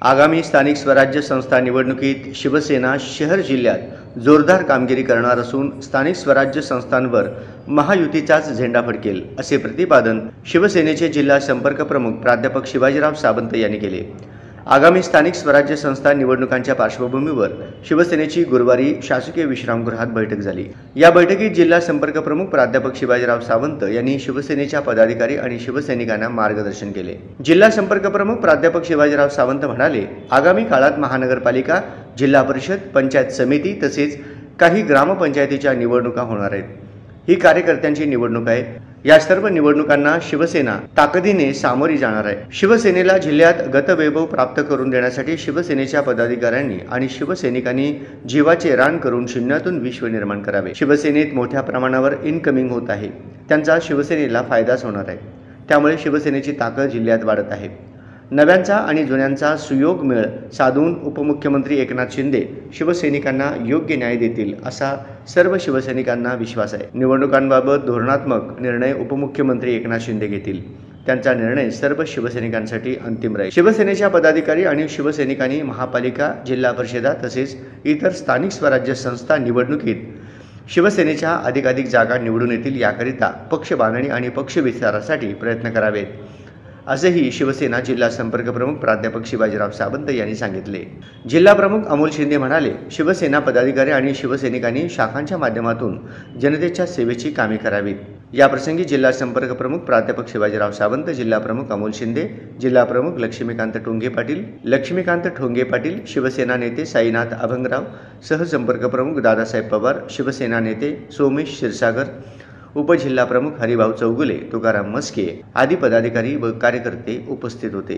आगामी स्थानिक स्वराज्य संस्था निवडणुकीत शिवसेना शहर जिल्ह्यात जोरदार कामगिरी करणार असून स्थानिक स्वराज्य संस्थांवर महायुतीचाच झेंडा फडकेल असे प्रतिपादन शिवसेनेचे जिल्हा संपर्क प्रमुख प्राध्यापक शिवाजीराव सावंत यांनी केले। आगामी स्थानिक स्वराज्य संस्था निवडणुकांच्या पार्श्वभूमीवर शिवसेनेची गुरुवारी शासकीय विश्रामगृहात बैठक झाली। या बैठकीत जिल्हा संपर्क प्रमुख प्राध्यापक शिवाजीराव सावंत यांनी शिवसेनेच्या पदाधिकारी आणि शिवसैनिकांना मार्गदर्शन केले। जिल्हा संपर्क प्रमुख प्राध्यापक शिवाजीराव सावंत म्हणाले, आगामी काळात महानगरपालिका, जिल्हा परिषद, पंचायत समिती तसेच काही ग्रामपंचायतीच्या निवडणुका होणार आहेत। ही कार्यकर्त्यांची निवडणूक आहे। या सर्व निवडणुकांना शिवसेना ताकदीने सामोरी जाणार आहे। शिवसेनेला जिल्ह्यात गतवैभव प्राप्त करून देण्यासाठी शिवसेनेच्या पदाधिकाऱ्यांनी आणि शिवसैनिकांनी जीवाचे रान करून शून्यातून विश्व निर्माण करावे। शिवसेनेत मोठ्या प्रमाणावर इनकमिंग होत आहे, त्यांचा शिवसेनेला फायदाच होणार आहे। त्यामुळे शिवसेनेची ताकद जिल्ह्यात वाढत आहे। नव्यांचा आणि जुन्यांचा सुयोग मेळ साधून उपमुख्यमंत्री एकनाथ शिंदे शिवसैनिकांना योग्य न्याय देतील असा सर्व शिवसैनिकांना विश्वास आहे। निवडणुकांबाबत धोरणात्मक निर्णय उपमुख्यमंत्री एकनाथ शिंदे घेतील। त्यांचा निर्णय सर्व शिवसैनिकांसाठी अंतिम राहील। शिवसेनेच्या पदाधिकारी आणि शिवसैनिकांनी महापालिका, जिल्हा परिषदा तसेच इतर स्थानिक स्वराज्य संस्था निवडणुकीत शिवसेनेच्या अधिकाधिक जागा निवडून येतील याकरिता पक्ष बांधणी आणि पक्ष विस्तारासाठी प्रयत्न करावेत, असेही शिवसेना जिल्हा संपर्क प्रमुख प्राध्यापक शिवाजीराव सावंत यांनी सांगितले। जिल्हा प्रमुख अमोल शिंदे म्हणाले, शिवसेना पदाधिकारी आणि शिवसैनिकांनी शाखांच्या माध्यमातून जनतेच्या सेवेची कामे करावीत। याप्रसंगी जिल्हा संपर्क प्रमुख प्राध्यापक शिवाजीराव सावंत, जिल्हा प्रमुख अमोल शिंदे, जिल्हा प्रमुख लक्ष्मीकांत ठोंगे पाटील, शिवसेना नेते साईनाथ अभंगराव, सहसंपर्क प्रमुख दादासाहेब पवार, शिवसेना नेते सोमेश क्षीरसागर, उपजिल्हा प्रमुख हरिभाऊ चौगुले, तुकाराम मस्के आदी पदाधिकारी व कार्यकर्ते उपस्थित होते।